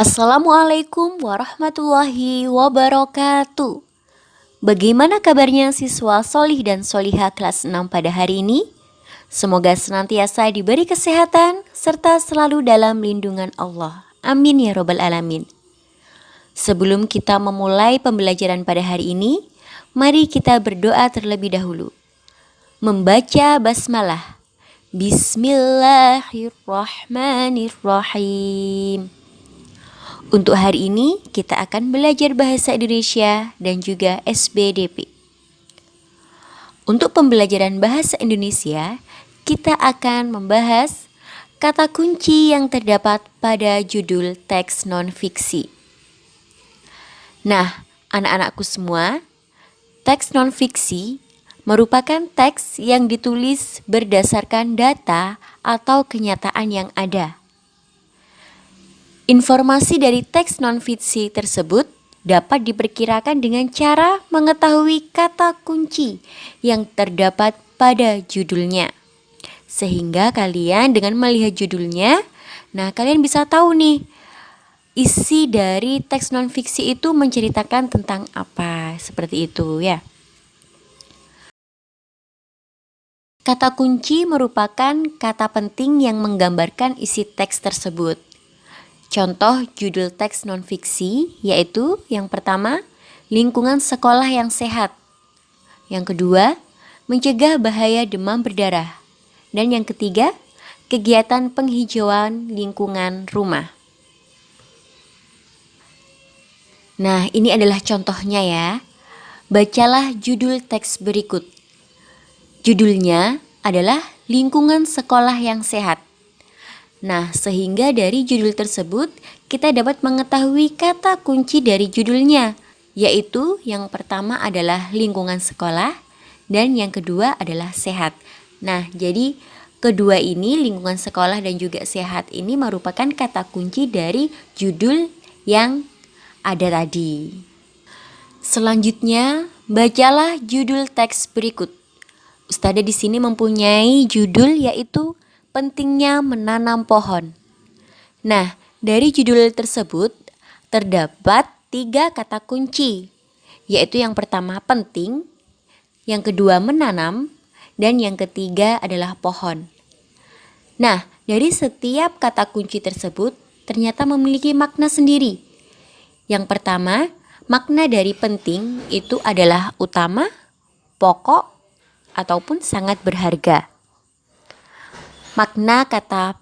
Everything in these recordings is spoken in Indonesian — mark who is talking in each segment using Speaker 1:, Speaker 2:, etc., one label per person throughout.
Speaker 1: Assalamualaikum warahmatullahi wabarakatuh. Bagaimana kabarnya siswa solih dan solihah kelas 6 pada hari ini? Semoga senantiasa diberi kesehatan serta selalu dalam lindungan Allah. Amin ya robbal alamin. Sebelum kita memulai pembelajaran pada hari ini, mari kita berdoa terlebih dahulu. Membaca basmalah. Bismillahirrahmanirrahim. Untuk hari ini kita akan belajar bahasa Indonesia dan juga SBDP. Untuk pembelajaran bahasa Indonesia, kita akan membahas kata kunci yang terdapat pada judul teks non-fiksi. Nah, anak-anakku semua, teks non-fiksi merupakan teks yang ditulis berdasarkan data atau kenyataan yang ada. Informasi dari teks non-fiksi tersebut dapat diperkirakan dengan cara mengetahui kata kunci yang terdapat pada judulnya. Sehingga kalian dengan melihat judulnya, kalian bisa tahu nih, isi dari teks non-fiksi itu menceritakan tentang apa, seperti itu ya. Kata kunci merupakan kata penting yang menggambarkan isi teks tersebut. Contoh judul teks non-fiksi yaitu yang pertama, lingkungan sekolah yang sehat. Yang kedua, mencegah bahaya demam berdarah. Dan yang ketiga, kegiatan penghijauan lingkungan rumah. Nah, ini adalah contohnya ya. Bacalah judul teks berikut. Judulnya adalah lingkungan sekolah yang sehat. Nah, sehingga dari judul tersebut kita dapat mengetahui kata kunci dari judulnya, yaitu yang pertama adalah lingkungan sekolah dan yang kedua adalah sehat. Nah, jadi kedua ini lingkungan sekolah dan juga sehat ini merupakan kata kunci dari judul yang ada tadi. Selanjutnya, bacalah judul teks berikut. Ustadzah di sini mempunyai judul yaitu pentingnya menanam pohon. Nah, dari judul tersebut terdapat 3 kata kunci, yaitu yang pertama penting, yang kedua menanam, dan yang ketiga adalah pohon. Nah, dari setiap kata kunci tersebut ternyata memiliki makna sendiri. Yang pertama, makna dari penting itu adalah utama, pokok, ataupun sangat berharga. Makna kata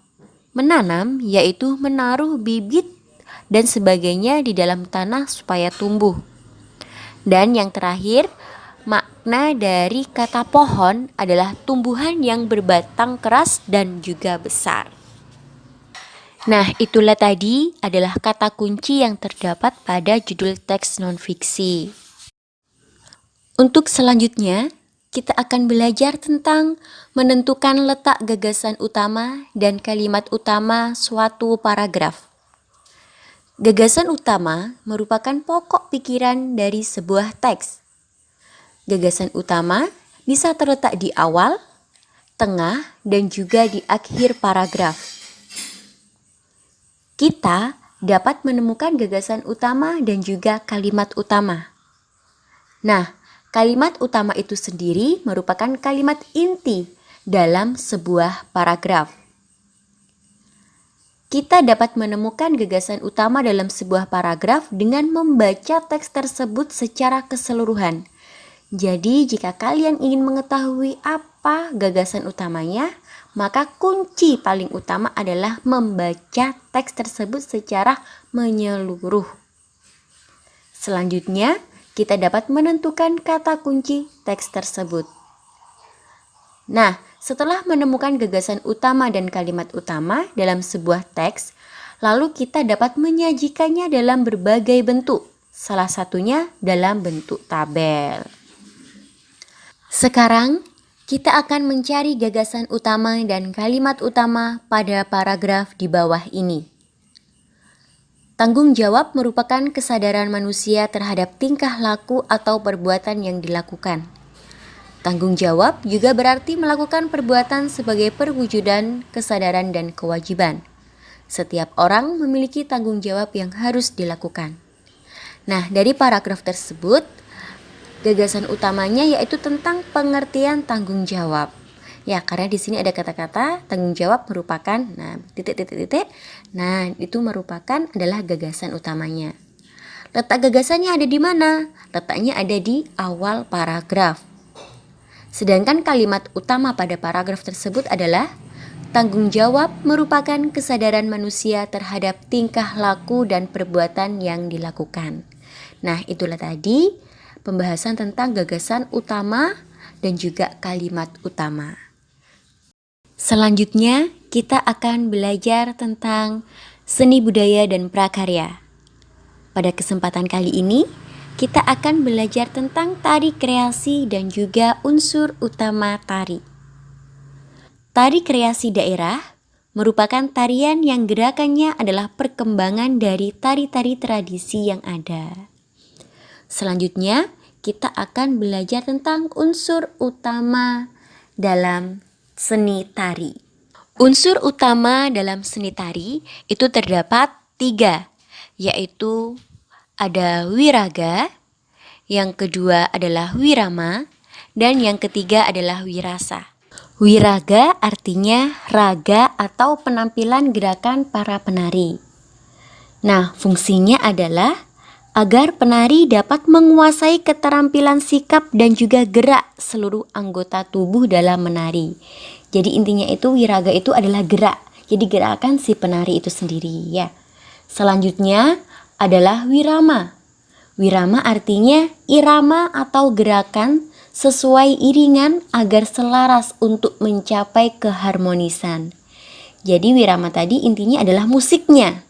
Speaker 1: menanam yaitu menaruh bibit dan sebagainya di dalam tanah supaya tumbuh. Dan yang terakhir, makna dari kata pohon adalah tumbuhan yang berbatang keras dan juga besar. Nah, itulah tadi adalah kata kunci yang terdapat pada judul teks non-fiksi. Untuk selanjutnya, kita akan belajar tentang menentukan letak gagasan utama dan kalimat utama suatu paragraf. Gagasan utama merupakan pokok pikiran dari sebuah teks. Gagasan utama bisa terletak di awal, tengah, dan juga di akhir paragraf. Kita dapat menemukan gagasan utama dan juga kalimat utama. Nah, kalimat utama itu sendiri merupakan kalimat inti dalam sebuah paragraf. Kita dapat menemukan gagasan utama dalam sebuah paragraf dengan membaca teks tersebut secara keseluruhan. Jadi, jika kalian ingin mengetahui apa gagasan utamanya, maka kunci paling utama adalah membaca teks tersebut secara menyeluruh. Selanjutnya, kita dapat menentukan kata kunci teks tersebut. Nah, setelah menemukan gagasan utama dan kalimat utama dalam sebuah teks, lalu kita dapat menyajikannya dalam berbagai bentuk, salah satunya dalam bentuk tabel. Sekarang, kita akan mencari gagasan utama dan kalimat utama pada paragraf di bawah ini. Tanggung jawab merupakan kesadaran manusia terhadap tingkah laku atau perbuatan yang dilakukan. Tanggung jawab juga berarti melakukan perbuatan sebagai perwujudan kesadaran dan kewajiban. Setiap orang memiliki tanggung jawab yang harus dilakukan. Nah, dari paragraf tersebut, gagasan utamanya yaitu tentang pengertian tanggung jawab. Ya, karena di sini ada kata-kata tanggung jawab merupakan, titik. Nah, itu merupakan adalah gagasan utamanya. Letak gagasannya ada di mana? Letaknya ada di awal paragraf. Sedangkan kalimat utama pada paragraf tersebut adalah tanggung jawab merupakan kesadaran manusia terhadap tingkah laku dan perbuatan yang dilakukan. Nah, itulah tadi pembahasan tentang gagasan utama dan juga kalimat utama. Selanjutnya, kita akan belajar tentang seni budaya dan prakarya. Pada kesempatan kali ini, kita akan belajar tentang tari kreasi dan juga unsur utama tari. Tari kreasi daerah merupakan tarian yang gerakannya adalah perkembangan dari tari-tari tradisi yang ada. Selanjutnya, kita akan belajar tentang unsur utama dalam seni tari. Unsur utama dalam seni tari itu terdapat 3, yaitu ada wiraga, yang kedua adalah wirama, dan yang ketiga adalah wirasa. Wiraga artinya raga atau penampilan gerakan para penari. Nah, fungsinya adalah agar penari dapat menguasai keterampilan sikap dan juga gerak seluruh anggota tubuh dalam menari. Jadi intinya itu wiraga itu adalah gerak. Jadi gerakan si penari itu sendiri ya. Selanjutnya adalah wirama. Wirama artinya irama atau gerakan sesuai iringan agar selaras untuk mencapai keharmonisan. Jadi wirama tadi intinya adalah musiknya.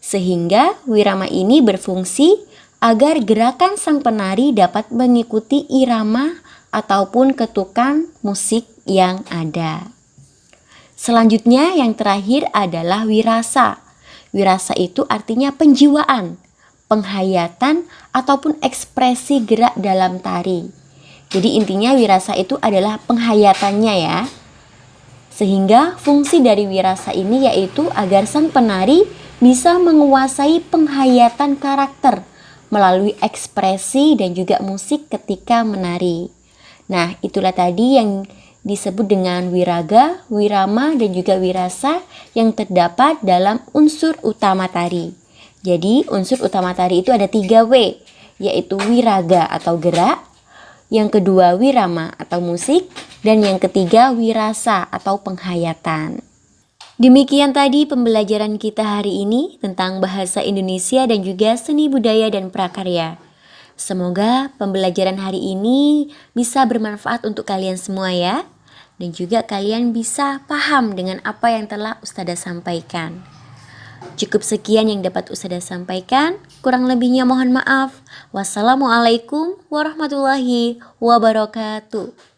Speaker 1: Sehingga wirama ini berfungsi agar gerakan sang penari dapat mengikuti irama ataupun ketukan musik yang ada. Selanjutnya yang terakhir adalah wirasa. Wirasa itu artinya penjiwaan, penghayatan ataupun ekspresi gerak dalam tari. Jadi intinya wirasa itu adalah penghayatannya ya. Sehingga fungsi dari wirasa ini yaitu agar sang penari bisa menguasai penghayatan karakter melalui ekspresi dan juga musik ketika menari. Nah, itulah tadi yang disebut dengan wiraga, wirama, dan juga wirasa yang terdapat dalam unsur utama tari. Jadi unsur utama tari itu ada 3 W, yaitu wiraga atau gerak, yang kedua wirama atau musik, dan yang ketiga wirasa atau penghayatan. Demikian tadi pembelajaran kita hari ini tentang bahasa Indonesia dan juga seni budaya dan prakarya. Semoga pembelajaran hari ini bisa bermanfaat untuk kalian semua ya. Dan juga kalian bisa paham dengan apa yang telah Ustazah sampaikan. Cukup sekian yang dapat Ustazah sampaikan. Kurang lebihnya mohon maaf. Wassalamualaikum warahmatullahi wabarakatuh.